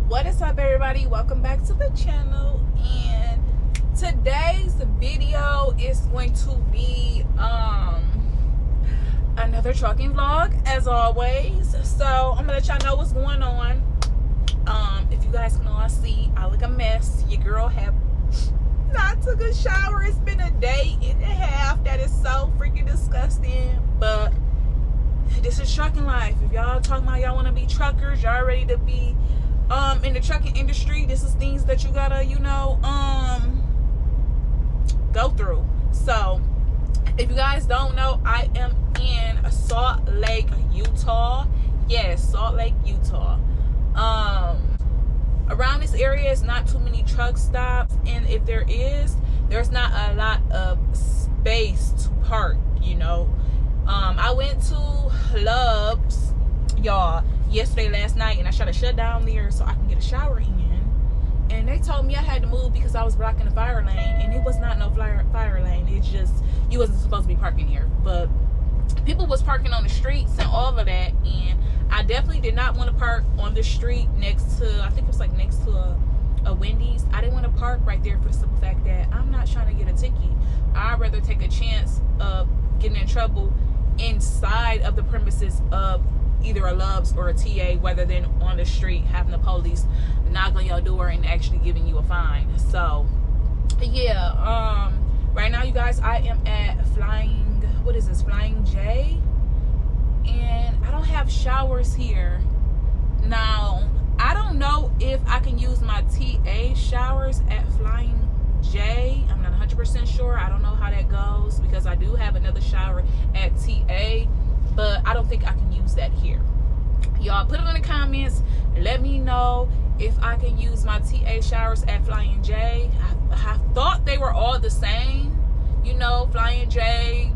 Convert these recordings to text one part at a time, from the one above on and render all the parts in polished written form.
What is up, everybody? Welcome back to the channel, and today's video is going to be another trucking vlog as always. So I'm gonna let y'all know what's going on. If you guys can all see, I look a mess. Your girl have not took a shower. It's been a day and a half. That is so freaking disgusting, but this is trucking life. If y'all talking about y'all want to be truckers, y'all ready to be in the trucking industry, this is things that you gotta, you know, go through. So if you guys don't know, I am in Salt Lake, Utah. Yes, Salt Lake, Utah. Around this area is not too many truck stops, and if there is, there's not a lot of space to park, you know. I went to Love's, y'all, yesterday, last night, and I tried to shut down there so I can get a shower in, and they told me I had to move because I was blocking the fire lane, and it was not no fire lane. It's just, you wasn't supposed to be parking here, but people was parking on the streets and all of that, and I definitely did not want to park on the street next to, I think it was like next to a Wendy's. I didn't want to park right there for the simple fact that I'm not trying to get a ticket. I'd rather take a chance of getting in trouble inside of the premises of either a Love's or a TA, rather than on the street having the police knock on your door and actually giving you a fine. So yeah, right now, you guys, I am at Flying J, and I don't have showers here. Now, I don't know if I can use my TA showers at Flying J. I'm not 100% sure. I don't know how that goes because I do have another shower at TA, but I don't think I can use that here. Y'all put it in the comments. Let me know if I can use my TA showers at Flying J. I thought they were all the same, you know, Flying J,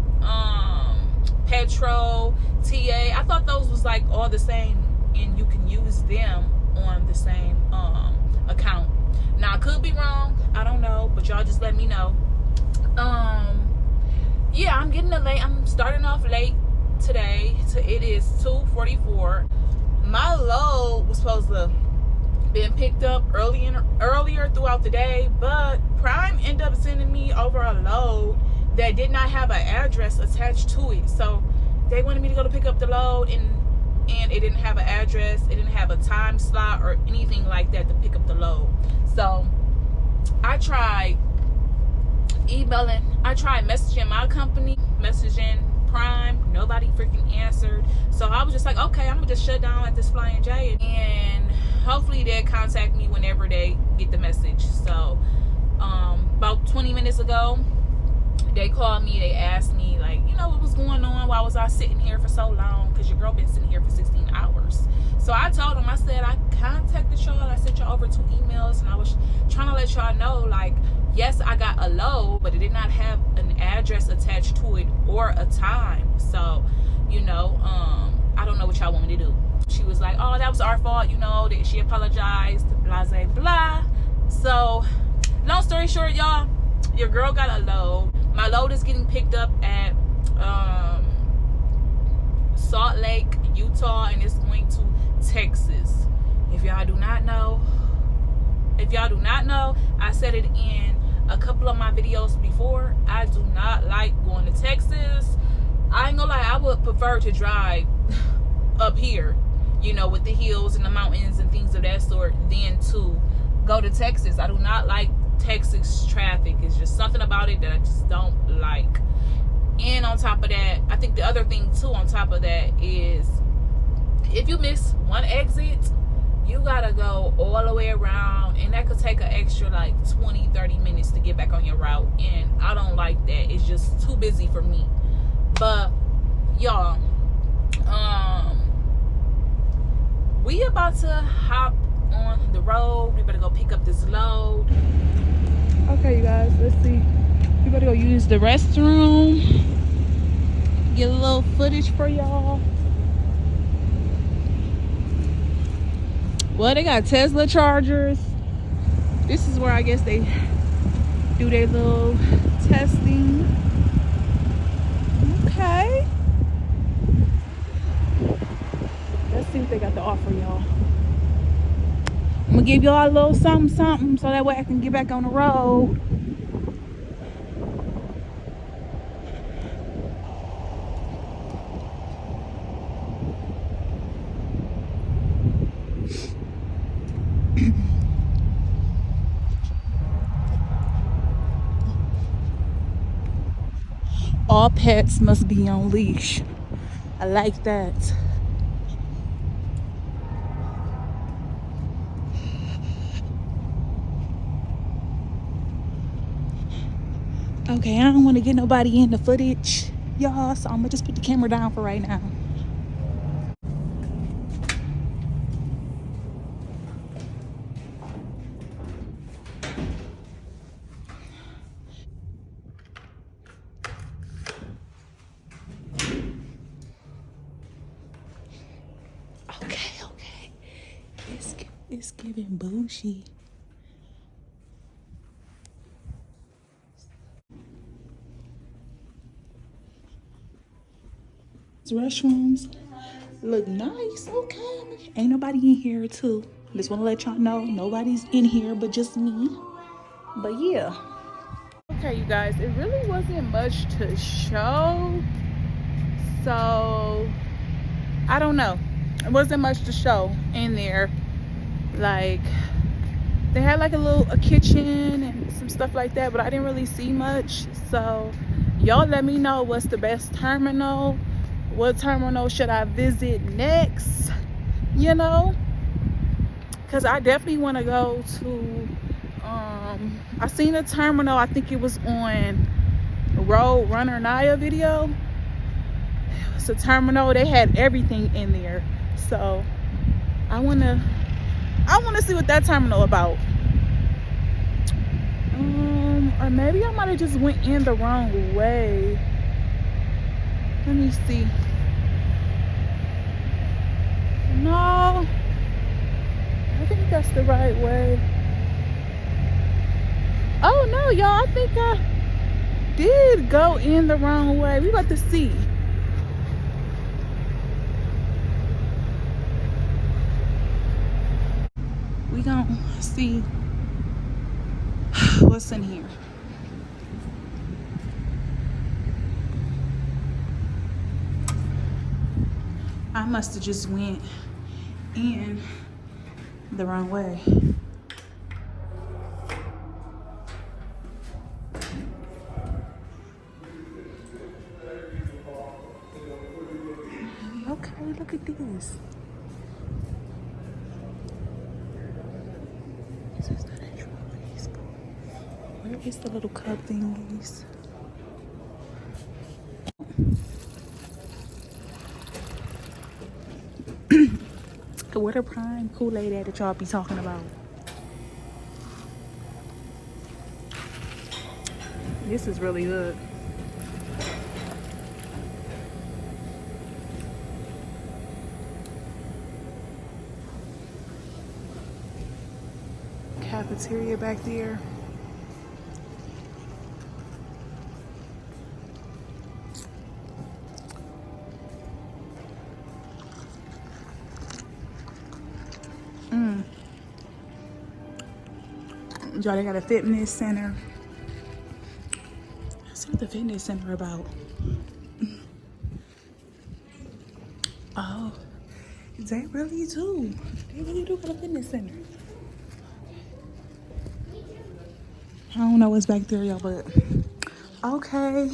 Petro, TA. I thought those was like all the same, and you can use them on the same account. Now, I could be wrong. I don't know, but y'all just let me know. Yeah, I'm starting off late today. It is 2:44. My load was supposed to been picked up earlier throughout the day, but Prime ended up sending me over a load that did not have an address attached to it. So they wanted me to go to pick up the load, and it didn't have an address. It didn't have a time slot or anything like that to pick up the load. So I tried emailing, I tried messaging my company, messaging Prime. Nobody freaking answered. So I was just like, okay, I'm gonna just shut down at this Flying J, and hopefully they'll contact me whenever they get the message. So about 20 minutes ago, they called me. They asked me, like, you know, what was going on? Why was I sitting here for so long? Because your girl been sitting here for 16 hours. So I told them, I said, I contacted y'all. I sent y'all over 2 emails, and I was trying to let y'all know, like, yes, I got a load, but it did not have an address attached to it or a time. So, you know, I don't know what y'all want me to do. She was like, oh, that was our fault, you know, that she apologized, blah, blah, blah. So, long story short, y'all, your girl got a load. My load is getting picked up at Salt Lake, Utah, and it's going to Texas. If y'all do not know, I said it in a couple of my videos before, I do not like going to Texas. I ain't gonna lie, I would prefer to drive up here, you know, with the hills and the mountains and things of that sort, than to go to Texas. I do not like Texas traffic. It's just something about it that I just don't like. And on top of that, I think the other thing too on top of that is, if you miss one exit, you gotta go all the way around, and that could take an extra like 20-30 minutes to get back on your route, and I don't like that. It's just too busy for me. But y'all, we about to hop on the road. We better go pick up this load. Okay, you guys, let's see. We better go use the restroom, get a little footage for y'all. Well, they got Tesla chargers. This is where I guess they do their little testing. Okay. Let's see what they got to offer, y'all. I'm gonna give y'all a little something so that way I can get back on the road. All pets must be on leash. I like that. Okay, I don't want to get nobody in the footage, y'all, so I'm gonna just put the camera down for right now. Okay. It's giving bougie. Restrooms look nice. Okay, ain't nobody in here too. Just want to let y'all know nobody's in here but just me. But yeah, okay, you guys, it really wasn't much to show, so I don't know. It wasn't much to show in there. Like, they had like a kitchen and some stuff like that, but I didn't really see much. So y'all let me know what's the best terminal. What terminal should I visit next? You know, because I definitely want to go to I seen a terminal, I think it was on Road Runner Naya video. It's a terminal, they had everything in there, so I want to see what that terminal about. Or maybe I might have just went in the wrong way. Let me see. No, I think that's the right way. Oh no, y'all, I think I did go in the wrong way. We about to see. We gonna see what's in here. I must have just went in the wrong way. Okay, look at this. This is not actual baseball. Where is the little cup thingies? What a prime Kool-Aid that y'all be talking about. This is really good. Cafeteria back there. Y'all, they got a fitness center. Let's see what the fitness center about. Oh, they really do. They really do got a fitness center. I don't know what's back there, y'all, but okay.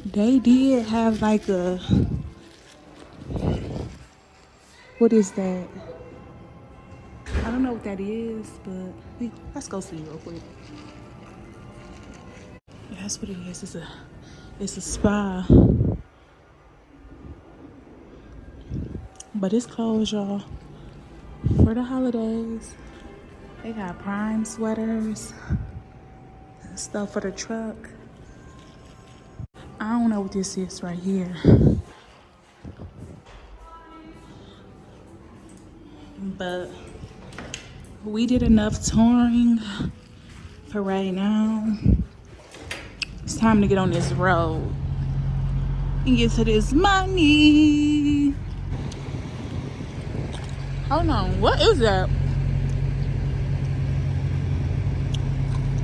They did have like a, what is that? I don't know what that is, but let's go see real quick. Yeah, that's what it is. It's a spa. But it's closed, y'all, for the holidays. They got prime sweaters and stuff for the truck. I don't know what this is right here. But we did enough touring for right now. It's time to get on this road and get to this money. Hold on, what is that?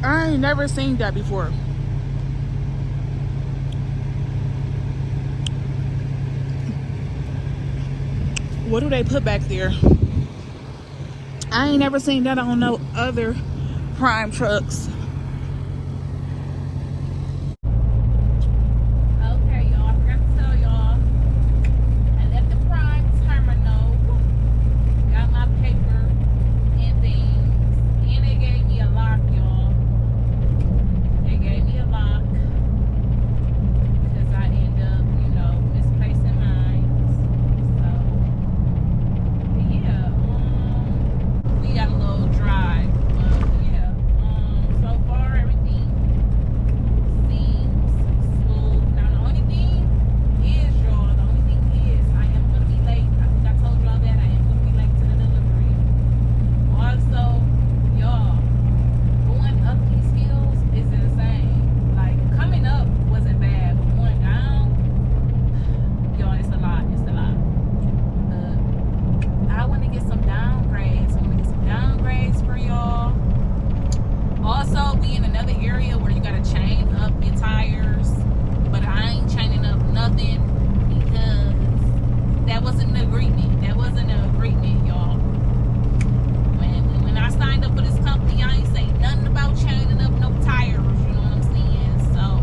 I ain't never seen that before. What do they put back there? I ain't never seen that on no other Prime trucks. Okay, y'all, I forgot to tell y'all, I left the Prime terminal, got my paper and things, and they gave me a lock, y'all. They gave me a lock because I end up, you know, misplacing mine. So, yeah, we got a little drive, but yeah, so far everything seems smooth. Now the only thing is, y'all, I am gonna be late. I think I told y'all that I am gonna be late to the delivery. Also, y'all, going up these hills is insane. Like, coming up wasn't bad, but going down, y'all, it's a lot. It's a lot. I want to get some downgrades. For y'all. Also, we in another area where you gotta chain up your tires, but I ain't chaining up nothing because that wasn't an agreement. Y'all. When I signed up for this company, I ain't say nothing about chaining up no tires. You know what I'm saying? So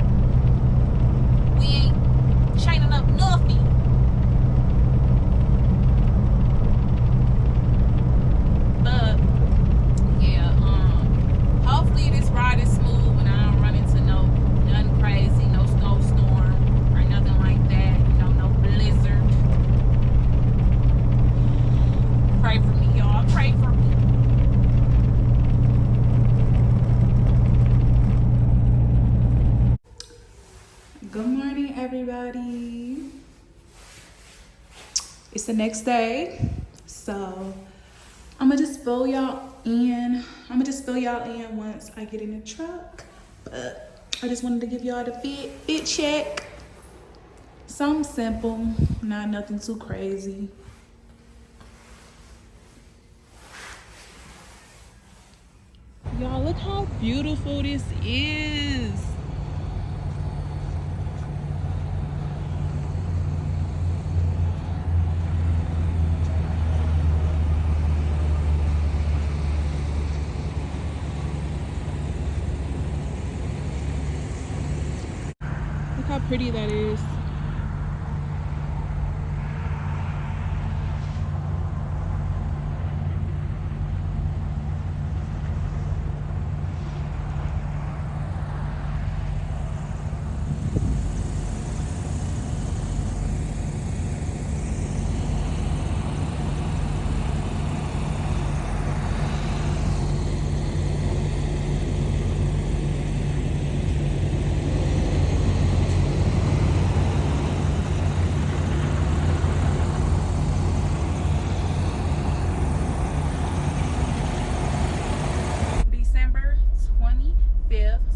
we ain't chaining up nothing. But yeah, hopefully this ride is smooth and I don't run into nothing crazy, no snowstorm or nothing like that, you know, no blizzard. Pray for me, y'all. Pray for me. Good morning, everybody. It's the next day, so I'm gonna just fill y'all in. Once I get in the truck. But I just wanted to give y'all the fit check. Something simple, not nothing too crazy. Y'all, look how beautiful this is. Look how pretty that is.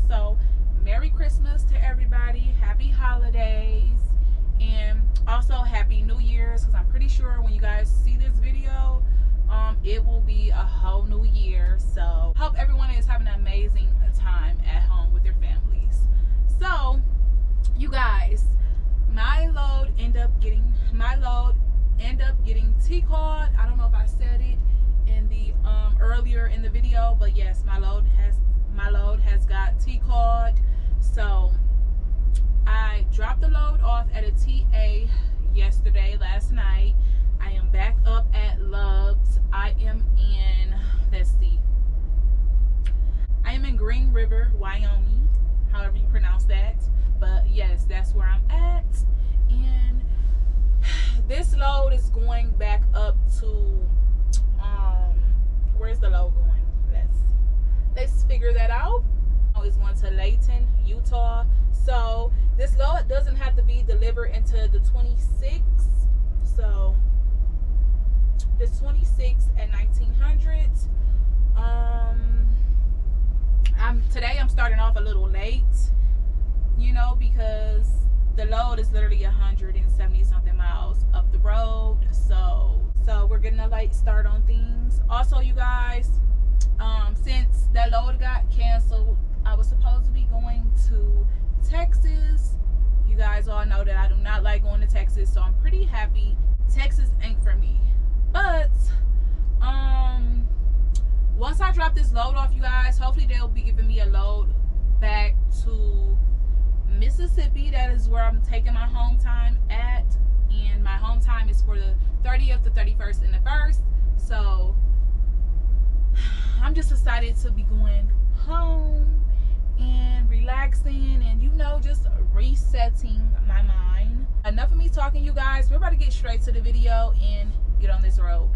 So Merry Christmas to everybody, happy holidays, and also Happy New Year's, because I'm pretty sure when you guys see this video, it will be a whole new year. So hope everyone is having an amazing time at home with their families. So you guys, my load end up getting T-called. I don't know if I said it in the earlier in the video, but yes, my load has got T-called. So I dropped the load off at a TA last night. I am back up at Love's. I am in Green River, Wyoming, however you pronounce that. But yes, that's where I'm at. And this load is going back up to where's the load going? Let's figure that out. It's going to Layton, Utah. So this load doesn't have to be delivered until the 26th. So the 26th at 1900. Today I'm starting off a little late, you know, because the load is literally 170 something miles up the road. So we're getting a late start on things. Also, you guys, since that load got canceled, I was supposed to be going to Texas. You guys all know that I do not like going to Texas, so I'm pretty happy Texas ain't for me. But once I drop this load off, you guys, hopefully they'll be giving me a load back to Mississippi. That is where I'm taking my home time at, and my home time is for the 30th, the 31st, and the 1st. So I'm just excited to be going home and relaxing and, you know, just resetting my mind. Enough of me talking, you guys. We're about to get straight to the video and get on this road.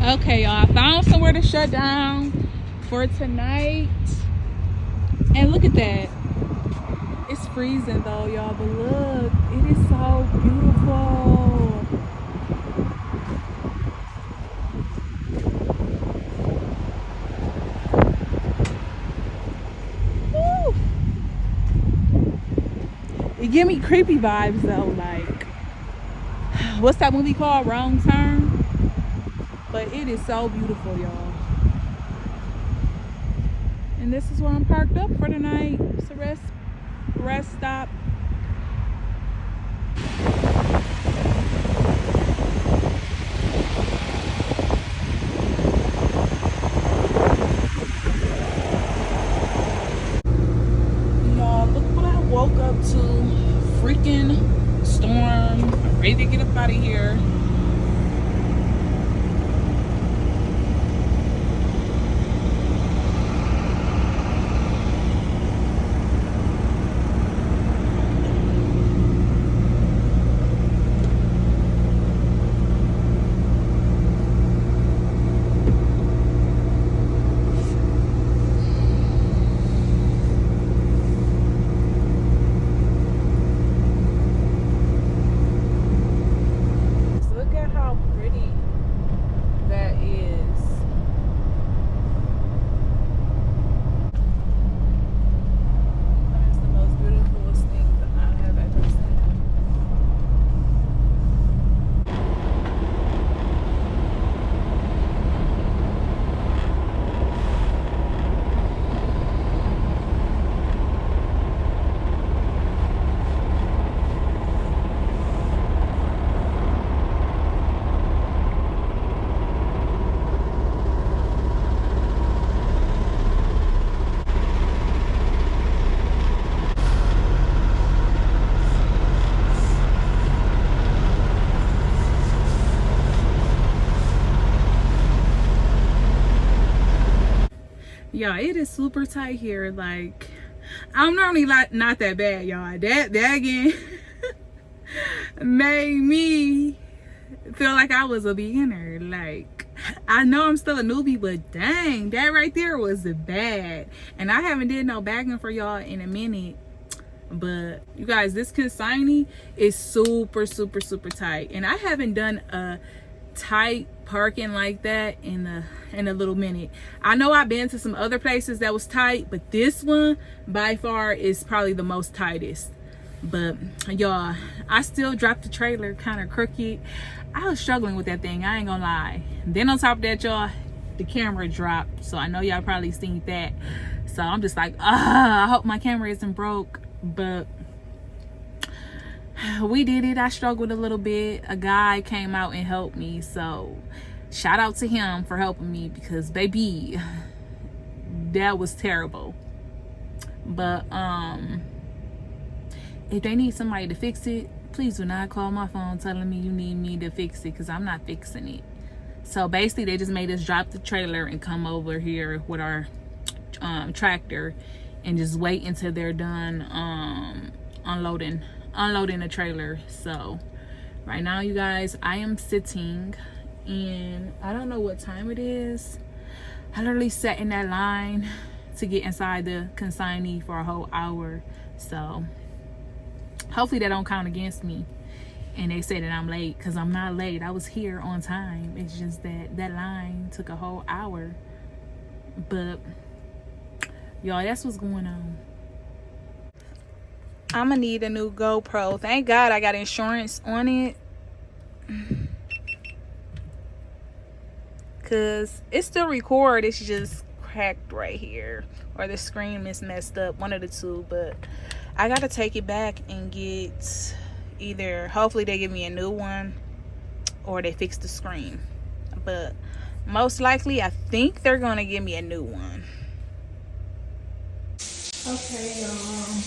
Okay, y'all, I found somewhere to shut down for tonight. And look at that. It's freezing though, y'all, but look, it is so beautiful. Woo. It give me creepy vibes though, like, what's that movie called? Wrong Turn? But it is so beautiful, y'all. And this is where I'm parked up for the night. It's a rest stop. Y'all, look what I woke up to. Freaking storm. I'm ready to get up out of here. Yeah, it is super tight here. Like, I'm normally not that bad, y'all. That again made me feel like I was a beginner. Like, I know I'm still a newbie, but dang, that right there was bad. And I haven't did no bagging for y'all in a minute. But you guys, this consignee is super tight, and I haven't done a tight parking like that in a little minute. I know I've been to some other places that was tight, but this one by far is probably the most tightest. But y'all, I still dropped the trailer kind of crooked. I was struggling with that thing, I ain't gonna lie. Then on top of that, y'all, the camera dropped, so I know y'all probably seen that. So I'm just like, I hope my camera isn't broke. But we did it. I struggled a little bit. A guy came out and helped me, so shout out to him for helping me, because baby, that was terrible. But if they need somebody to fix it, please do not call my phone telling me you need me to fix it, because I'm not fixing it. So basically they just made us drop the trailer and come over here with our tractor and just wait until they're done unloading the trailer. So right now, you guys, I am sitting in, I don't know what time it is. I literally sat in that line to get inside the consignee for a whole hour. So hopefully that don't count against me and they say that I'm late, because I'm not late. I was here on time. It's just that that line took a whole hour. But y'all, that's what's going on. I'm gonna need a new GoPro. Thank God I got insurance on it, because it still record. It's just cracked right here, or the screen is messed up, one of the two. But I gotta take it back and get either, hopefully they give me a new one or they fix the screen. But most likely I think they're gonna give me a new one. Okay, y'all,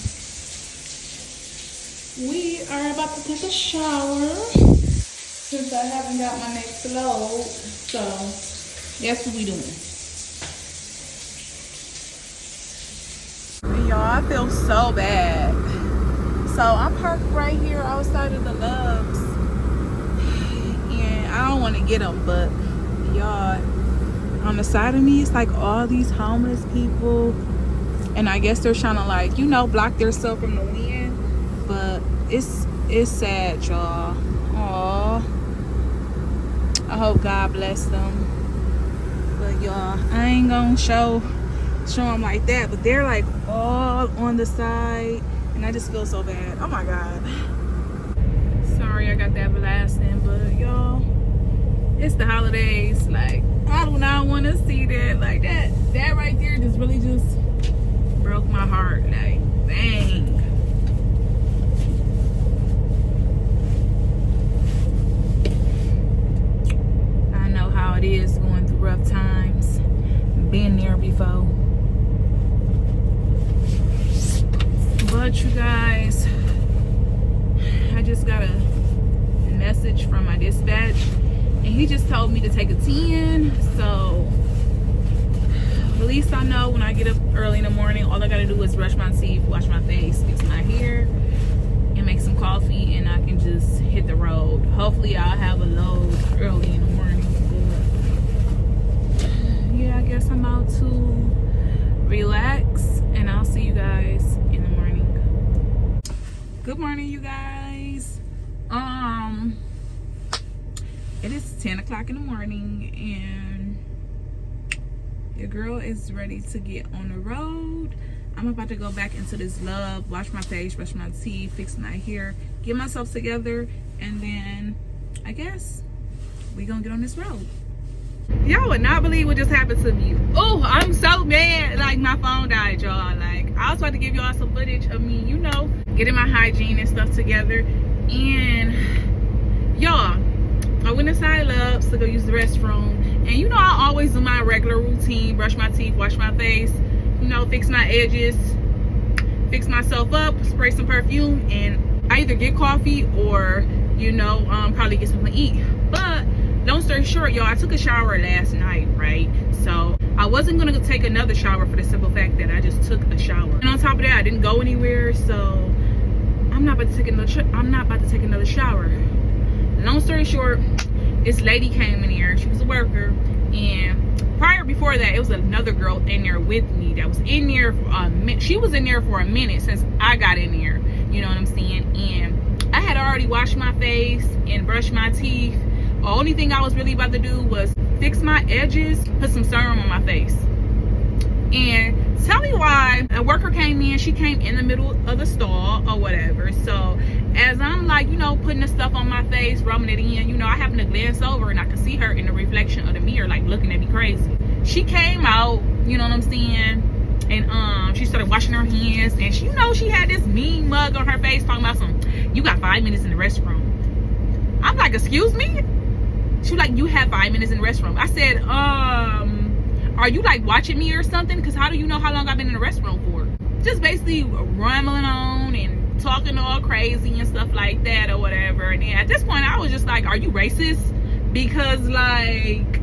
we are about to take a shower since I haven't got my next load. So that's what we doing. Y'all, I feel so bad. So I'm parked right here outside of the Loves, and I don't want to get them, but y'all, on the side of me, it's like all these homeless people, and I guess they're trying to, like, you know, block themselves from the wind. But it's sad, y'all. Aww. I hope God bless them. But y'all, I ain't gonna show them like that, but they're like all on the side, and I just feel so bad. Oh my God. Sorry I got that blasting, but y'all, it's the holidays. Like, I do not want to see that. Like, that right there just really just broke my heart. Like, dang. I know how it is going through rough times. Been there before. But you guys, I just got a message from my dispatch, and he just told me to take a 10. So at least I know when I get up early in the morning, all I gotta do is brush my teeth, wash my face, fix my hair, and make some coffee, and I can just hit the road. Hopefully I'll have a load early in the morning. But yeah, I guess I'm out to relax, and I'll see you guys in the morning. Good morning, you guys. It is 10 o'clock in the morning, and your girl is ready to get on the road. I'm about to go back into this Love, wash my face, brush my teeth, fix my hair, get myself together, and then I guess we gonna get on this road. Y'all would not believe what just happened to me. Oh, I'm so mad. Like, my phone died, y'all. Like, I was about to give y'all some footage of me, you know, getting my hygiene and stuff together. And y'all, I went inside Love's to go use the restroom, and you know, I always do my regular routine: brush my teeth, wash my face, you know, fix my edges, fix myself up, spray some perfume, and I either get coffee or, you know, probably get something to eat. But long story short, y'all, I took a shower last night, right? So I wasn't gonna go take another shower for the simple fact that I just took a shower, and on top of that, I didn't go anywhere. So I'm not about to take another shower. Long story short, this lady came in here. She was a worker, and before that, it was another girl in there with me that was in there for a minute. She was in there for a minute since I got in there, you know what I'm saying? And I had already washed my face and brushed my teeth. The only thing I was really about to do was fix my edges, put some serum on my face. And tell me why a worker came in. She came in the middle of the stall or whatever. So as I'm, like, you know, putting the stuff on my face, rubbing it in, you know, I happen to glance over and I could see her in the reflection of the mirror, like, looking at me crazy. She came out, you know what I'm saying, and she started washing her hands, and she, you know, she had this mean mug on her face talking about some, you got 5 minutes in the restroom. I'm like, excuse me? She was like, you have 5 minutes in the restroom. I said, are you, like, watching me or something? Because how do you know how long I've been in the restroom for? Just basically rambling on and talking all crazy and stuff like that or whatever. And then at this point, I was just like, are you racist? Because, like,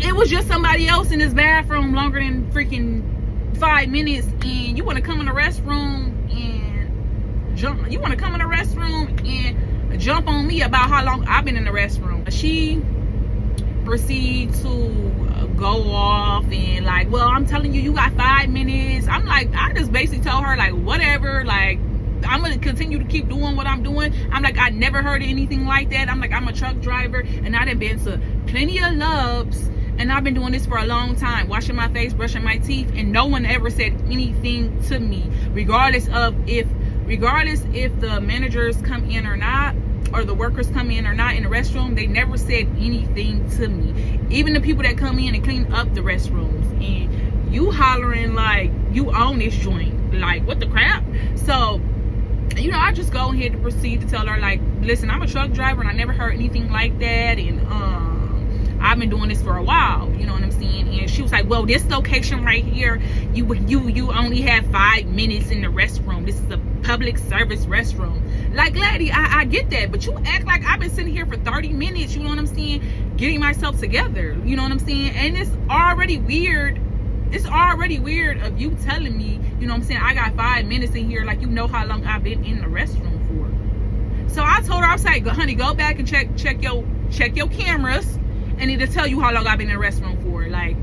it was just somebody else in this bathroom longer than freaking 5 minutes, and you want to come in the restroom and jump. You want to come in the restroom and jump on me about how long I've been in the restroom. She proceeded to go off and like, well, I'm telling you, you got 5 minutes. I'm like, I just basically tell her like, whatever, like, I'm gonna continue to keep doing what I'm doing. I'm like, I never heard of anything like that. I'm like, I'm a truck driver and I done been to plenty of Loves, and I've been doing this for a long time, washing my face, brushing my teeth, and no one ever said anything to me, regardless if the managers come in or not, or the workers come in or not in the restroom. They never said anything to me. Even the people that come in and clean up the restrooms, and you hollering like you own this joint, like what the crap. So, you know, I just go ahead and proceed to tell her like, listen, I'm a truck driver and I never heard anything like that, and I've been doing this for a while, you know what I'm saying? And she was like, well, this location right here, you only have 5 minutes in the restroom. This is a public service restroom. Like, lady, I get that, but you act like I've been sitting here for 30 minutes, you know what I'm saying, getting myself together, you know what I'm saying? And it's already weird. It's already weird of you telling me, you know what I'm saying, I got 5 minutes in here, like you know how long I've been in the restroom for. So I told her, I was like, honey, go back and check your cameras, and it'll tell you how long I've been in the restroom for. Like,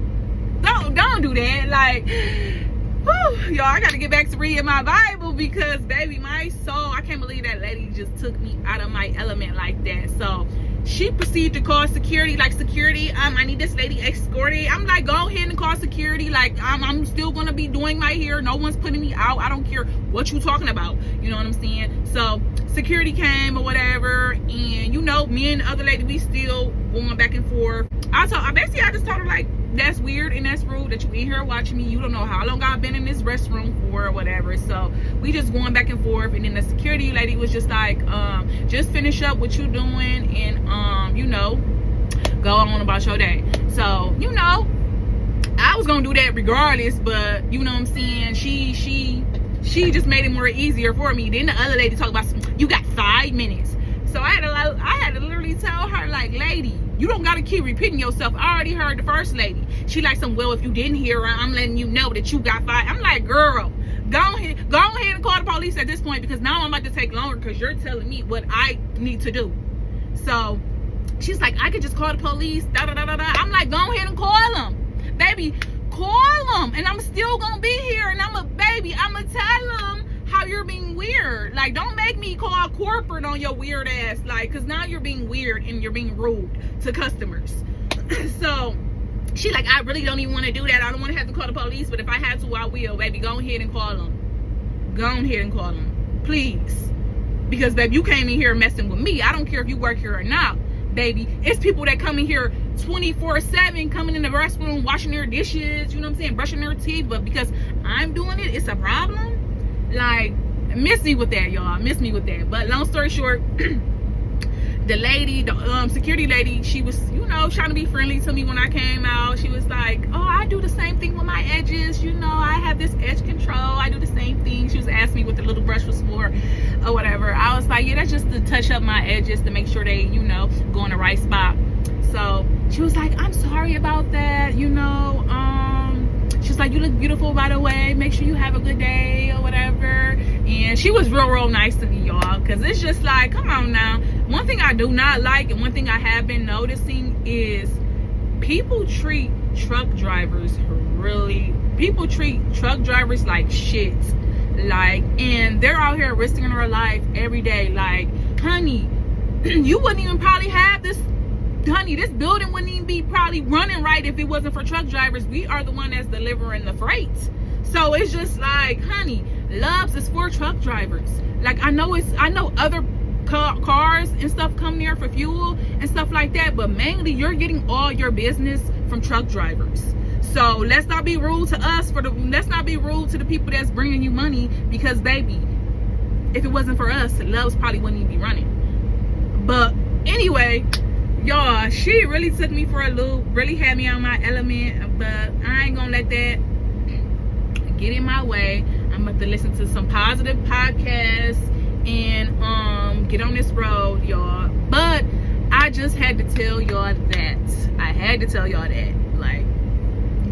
don't do that. Like, whew, y'all, I gotta get back to reading my Bible, because baby, my soul, I can't believe that lady just took me out of my element like that. So she proceeded to call security, like, security, I need this lady escorted. I'm like, go ahead and call security. Like, I'm still gonna be doing my hair. No one's putting me out. I don't care what you talking about, you know what I'm saying? So security came or whatever, and you know, me and the other lady, we still going back and forth. I just told her like, that's weird and that's rude that you in here watching me. You don't know how long I've been in this restroom for or whatever. So we just going back and forth, and then the security lady was just like, just finish up what you doing, and you know, go on about your day. So, you know, I was gonna do that regardless, but you know what I'm saying, she just made it more easier for me. Then the other lady talked about, you got 5 minutes. So I had to literally tell her like, lady, you don't gotta keep repeating yourself. I already heard the first lady. She like some, well, if you didn't hear her, I'm letting you know that you got 5. I'm like, girl, go ahead and call the police at this point, because now I'm about to take longer because you're telling me what I need to do. So she's like, I could just call the police, da da da da da. I'm like, go ahead and call them, baby, call them, and I'm still gonna be here, and I'm gonna tell them how you're being weird. Like, don't make me call corporate on your weird ass, like, because now you're being weird and you're being rude to customers. So she like, I really don't even want to do that. I don't want to have to call the police, but if I have to, I will. Baby, go ahead and call them. Go ahead and call them, please, because baby, you came in here messing with me. I don't care if you work here or not, baby. It's people that come in here 24/7, coming in the restroom, washing their dishes, you know what I'm saying, brushing their teeth, but because I'm doing it, it's a problem. Like, miss me with that, y'all. Miss me with that. But long story short, the lady, the security lady, she was, you know, trying to be friendly to me when I came out. She was like, oh, I do the same thing with my edges, you know, I have this edge control, I do the same thing. She was asking me what the little brush was for or whatever. I was like, yeah, that's just to touch up my edges, to make sure they, you know, go in the right spot. So she was like, I'm sorry about that, you know, she's like, you look beautiful, by the way, make sure you have a good day or whatever. And she was real nice to me, y'all, because it's just like, come on now. One thing I do not like, and one thing I have been noticing, is people treat truck drivers like shit. Like, and they're out here risking their life every day. Like, honey, you wouldn't even probably have this. Honey, this building wouldn't even be probably running right if it wasn't for truck drivers. We are the one that's delivering the freight. So it's just like, honey, Loves is for truck drivers. Like, I know other cars and stuff come there for fuel and stuff like that, but mainly you're getting all your business from truck drivers. So let's not be rude to us, let's not be rude to the people that's bringing you money, because baby, if it wasn't for us, Loves probably wouldn't even be running. But anyway, y'all, she really took me for a loop, really had me on my element, but I ain't gonna let that get in my way. I'm about to listen to some positive podcasts and get on this road, y'all. But I just had to tell y'all that. I had to tell y'all that. Like,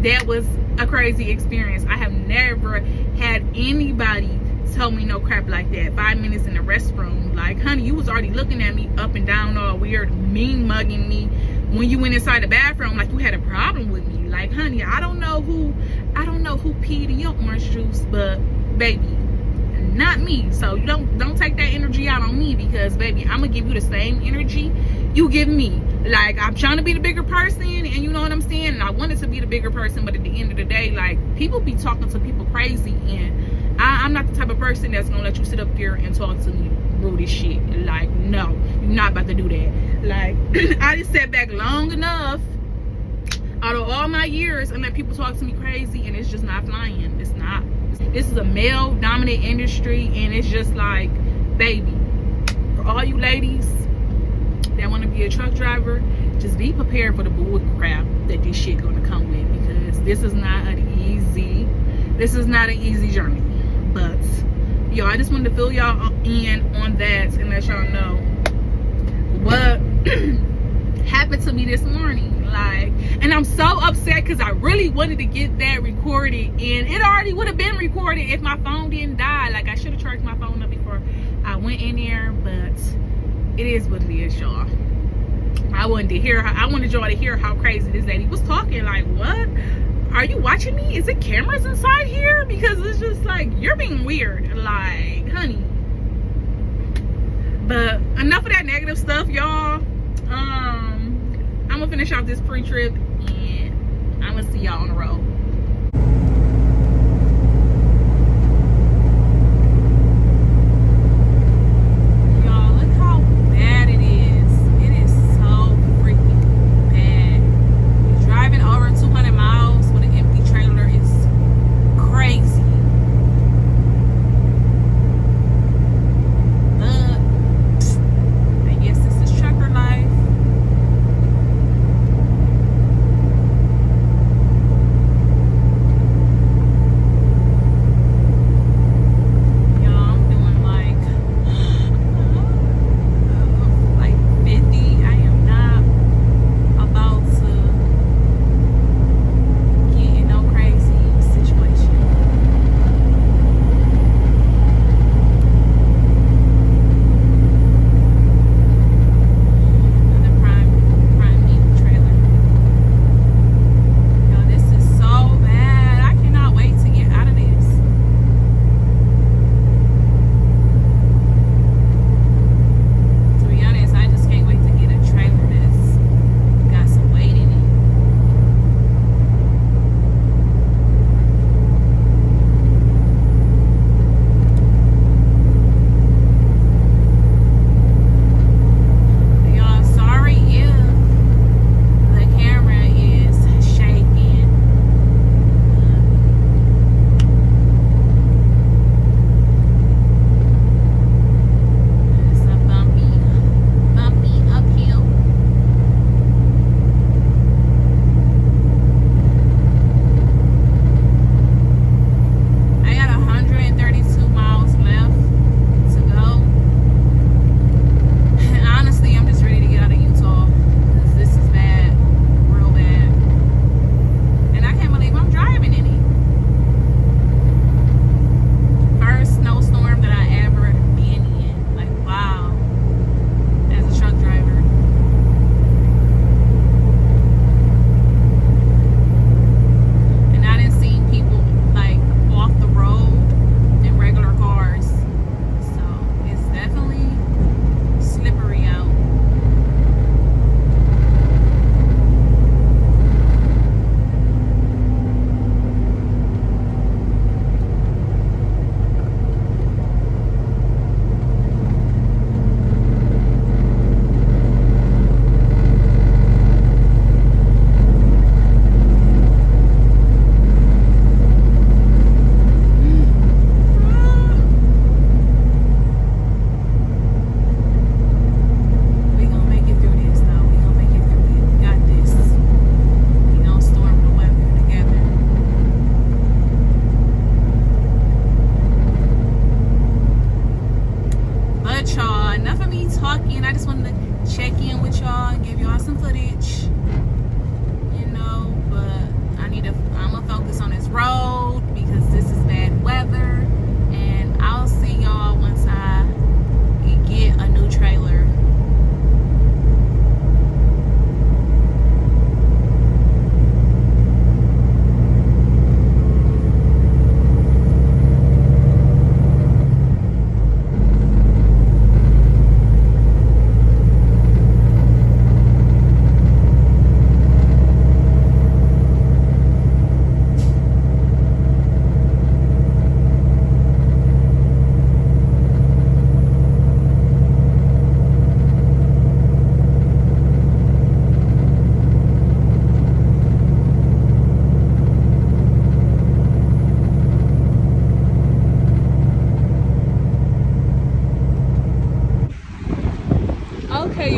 that was a crazy experience. I have never had anybody tell me no crap like that. 5 minutes in the restroom. Like, honey, you was already looking at me up and down all weird, mean mugging me when you went inside the bathroom, like you had a problem with me. Like, you, I don't know who peed in your orange juice, but baby, not me. So you don't take that energy out on me, because baby, I'm gonna give you the same energy you give me. Like, I'm trying to be the bigger person, and you know what I'm saying, and I wanted to be the bigger person, but at the end of the day, like, people be talking to people crazy, and I'm not the type of person that's gonna let you sit up there and talk to me rude as shit. Like, no, you're not about to do that. Like, I just sat back long enough out of all my years and let people talk to me crazy, and it's just not flying. It's not. This is a male dominant industry, and it's just like, baby, for all you ladies that want to be a truck driver, just be prepared for the bull crap that this shit gonna come with, because this is not an easy journey. But yo, I just wanted to fill y'all in on that and let y'all know what happened to me this morning. Like, and I'm so upset because I really wanted to get that recorded, and it already would have been recorded if my phone didn't die. Like, I should have charged my phone up before I went in there, but it is what it is, y'all. I wanted y'all to hear how crazy this lady was talking. Like, what? Are you watching me? Is it cameras inside here? Because it's just like, you're being weird. Like, honey. But enough of that negative stuff, y'all. I'm gonna finish off this pre-trip, and I'm gonna see y'all on the road. Y'all, look how bad it is. It is so freaking bad. Driving over 200 miles with an empty trailer is crazy. But I guess this is trucker life.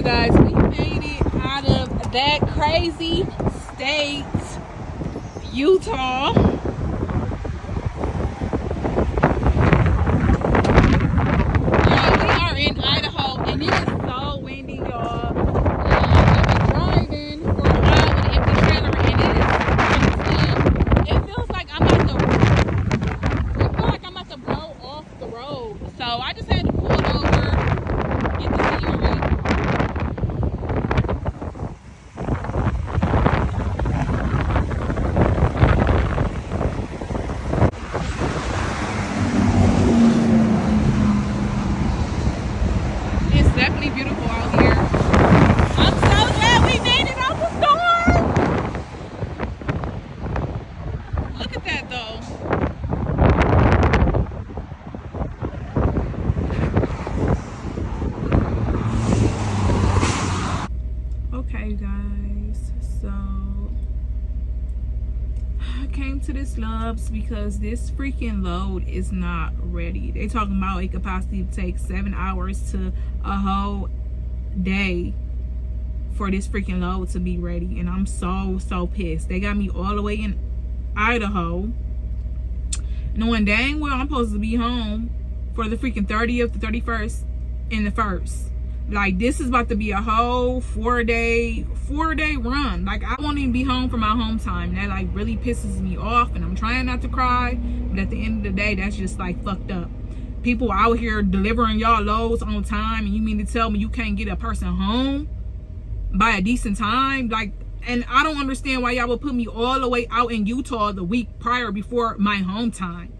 you guys, we made it out of that crazy state, Utah. Y'all, we are in Idaho, and it is so windy, y'all. I've been driving for a while with an empty trailer, and it feels like I'm about to blow off the road. So I just had to pull it over, get the scenery. It's definitely beautiful out here. I'm so glad we made it out the storm. Look at that though. Okay, you guys, so I came to this Love's because this freaking load is not ready. They talking about it could possibly take 7 hours to a whole day for this freaking load to be ready, and I'm so pissed. They got me all the way in Idaho, knowing dang well I'm supposed to be home for the freaking 30th, the 31st, and the 1st. Like, this is about to be a whole four-day run. Like, I won't even be home for my home time. That like really pisses me off, and I'm trying not to cry, but at the end of the day, that's just like fucked up. People out here delivering y'all loads on time, and you mean to tell me you can't get a person home by a decent time? Like, and I don't understand why y'all would put me all the way out in Utah the week prior before my home time.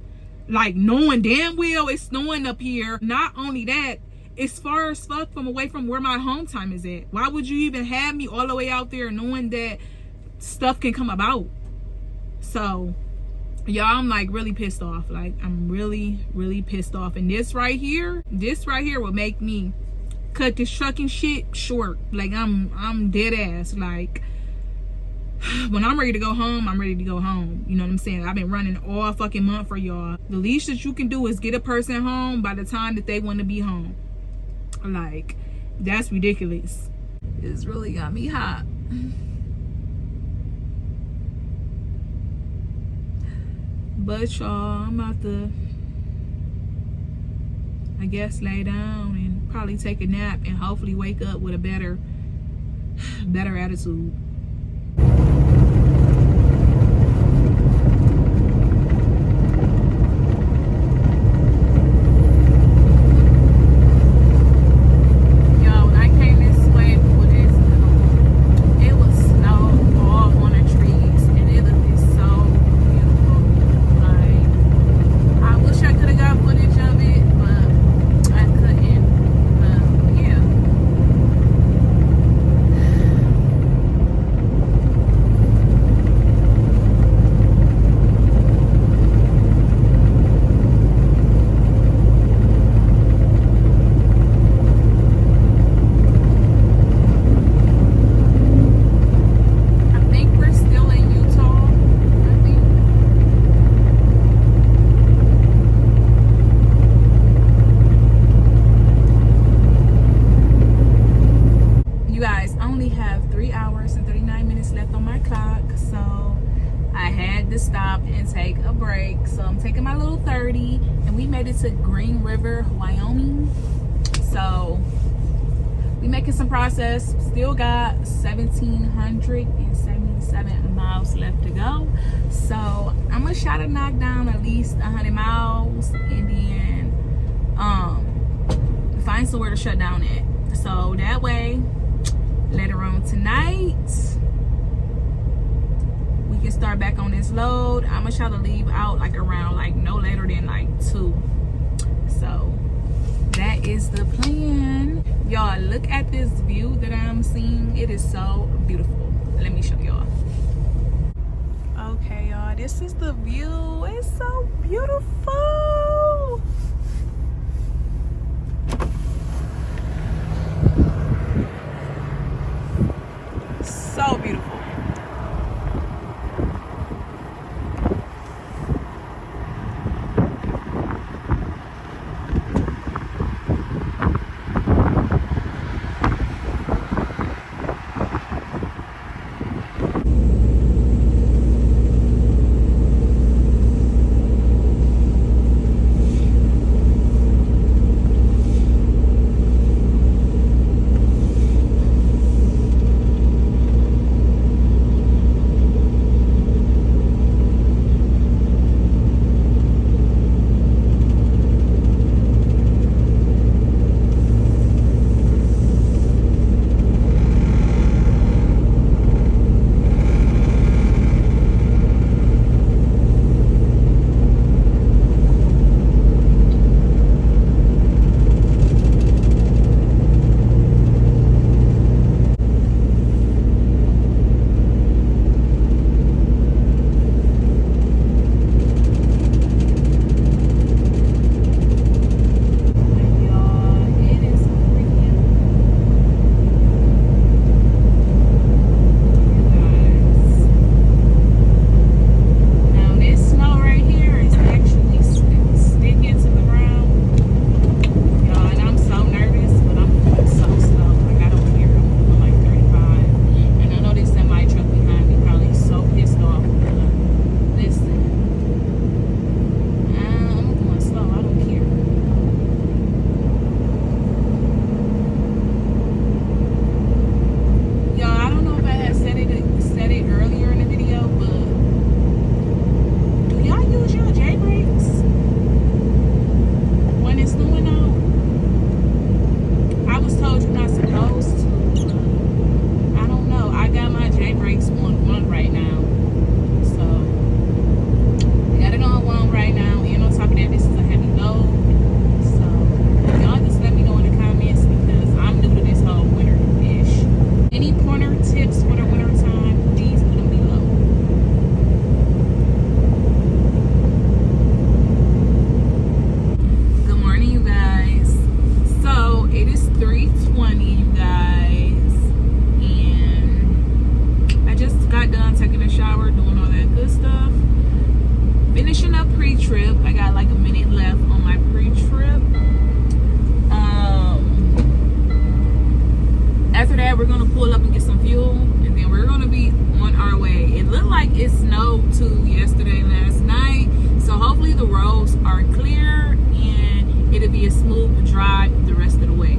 Like, knowing damn well it's snowing up here. Not only that, it's far as fuck from away from where my home time is at. Why would you even have me all the way out there knowing that stuff can come about? So y'all, I'm like really pissed off. Like, I'm really pissed off. And this right here will make me cut this trucking shit short. Like, I'm dead ass. Like, when I'm ready to go home, I'm ready to go home. You know what I'm saying? I've been running all fucking month for y'all. The least that you can do is get a person home by the time that they want to be home. Like, that's ridiculous. It's really got me hot. But y'all, I'm about to, I guess, lay down and probably take a nap and hopefully wake up with a better attitude. Stop and take a break. So I'm taking my little 30, and we made it to Green River, Wyoming. So we making some progress. Still got 1,777 miles left to go. So I'm gonna try to knock down at least 100 miles and then find somewhere to shut down at. So that way later on tonight we can start back on this load. I'm gonna try to leave out like around like no later than like 2. So that is the plan. Y'all, look at this view that I'm seeing. It is so beautiful. Let me show y'all. Okay, y'all, this is the view. It's so beautiful. So beautiful. it snowed too yesterday, last night. So hopefully the roads are clear and it'll be a smooth drive the rest of the way.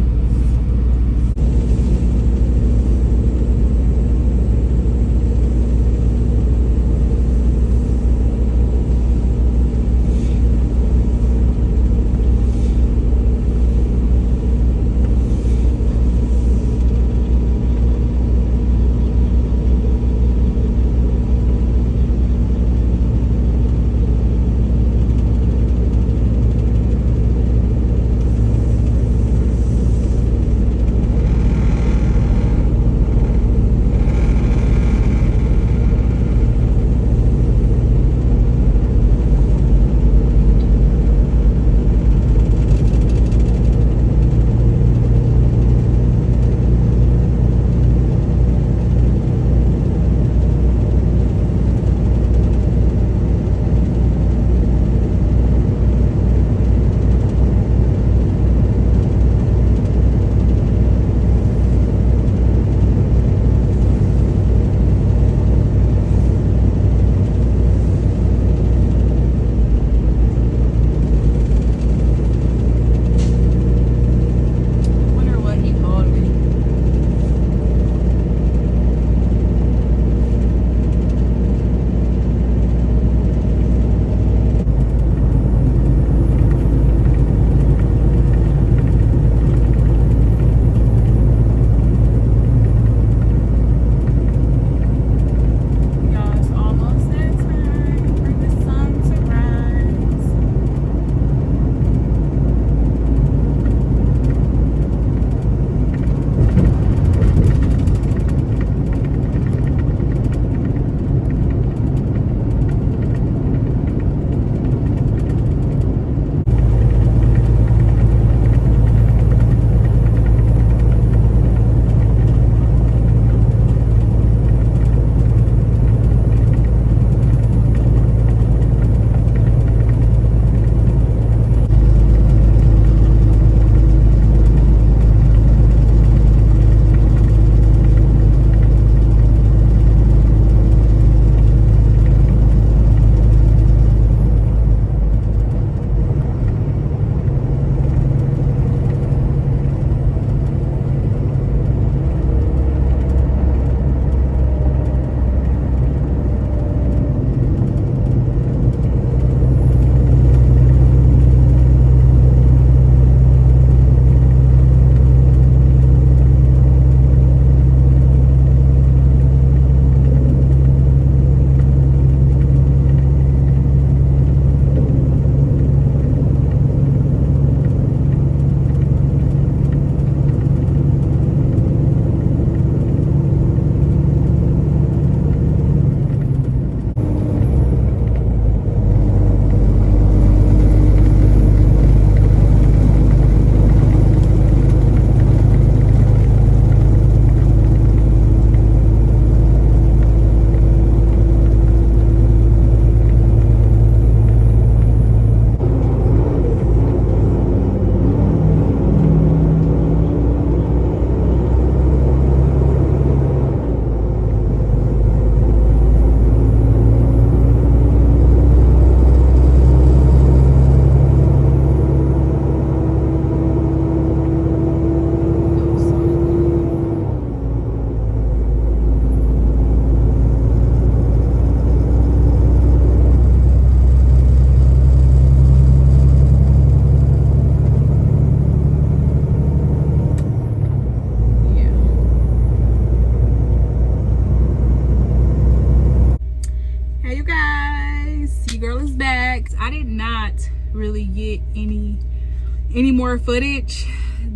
Really get any more footage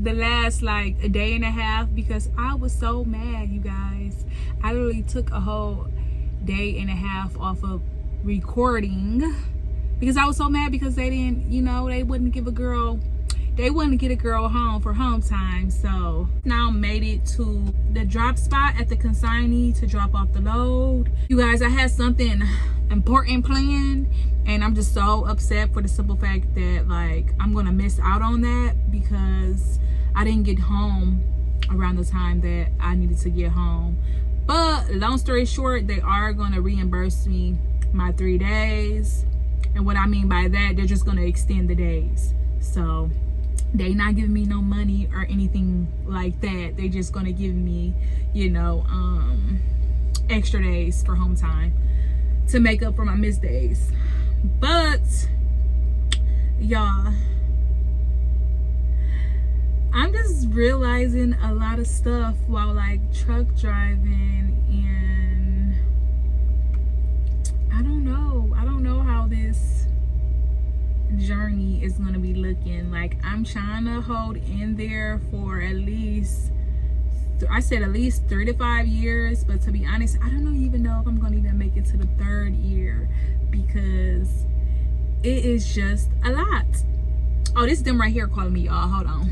the last like a day and a half because I was so mad, you guys. I literally took a whole day and a half off of recording because I was so mad because they didn't, you know, they wouldn't get a girl home for home time. So now made it to the drop spot at the consignee to drop off the load. You guys, I had something important planned and I'm just so upset for the simple fact that like I'm gonna miss out on that because I didn't get home around the time that I needed to get home. But long story short, they are going to reimburse me my 3 days. And what I mean by that, they're just going to extend the days. So they not giving me no money or anything like that. They just going to give me, you know, extra days for home time to make up for my missed days. But y'all, I'm just realizing a lot of stuff while like truck driving, and I don't know how this journey is gonna be looking. Like, I'm trying to hold in there for at least, I said at least 3 to 5 years, but to be honest, I don't even know if I'm gonna even make it to the 3rd year, because it is just a lot. Oh, this is them right here calling me, y'all. Hold on.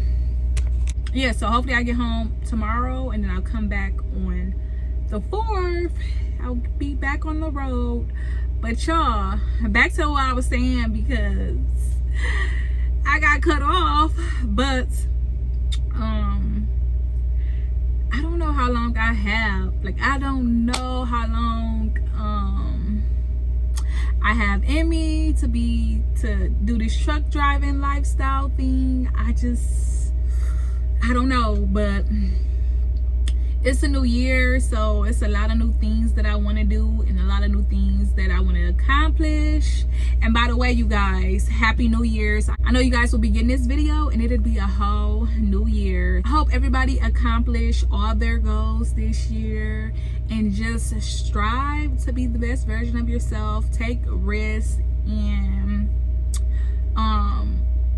Yeah, so hopefully I get home tomorrow, and then I'll come back on the 4th. I'll be back on the road. But y'all, back to what I was saying, because I got cut off. But I don't know how long I have. Like, I don't know how long I have in me to do this truck driving lifestyle thing. I don't know, but it's a new year, so it's a lot of new things that I want to do and a lot of new things that I want to accomplish. And by the way, you guys, happy New Year's. I know you guys will be getting this video and it'll be a whole new year. I hope everybody accomplish all their goals this year and just strive to be the best version of yourself. Take risks and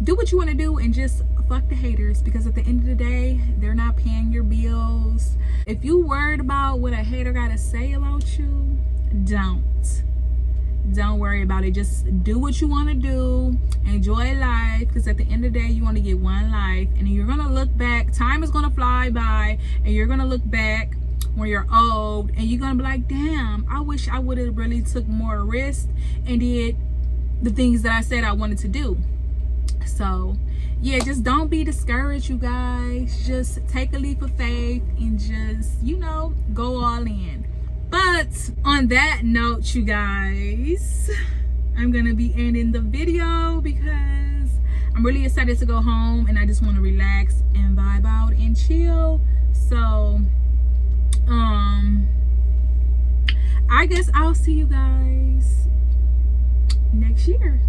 do what you want to do, and just fuck the haters, because at the end of the day, they're not paying your bills. If you worried about what a hater gotta say about you, don't worry about it. Just do what you want to do, enjoy life, because at the end of the day, you want to get one life, and you're gonna look back. Time is gonna fly by, and you're gonna look back when you're old, and you're gonna be like, damn, I wish I would have really took more risks and did the things that I said I wanted to do. So yeah, just don't be discouraged, you guys. Just take a leap of faith and just, you know, go all in. But on that note, you guys, I'm gonna be ending the video because I'm really excited to go home, and I just want to relax and vibe out and chill. So I guess I'll see you guys next year.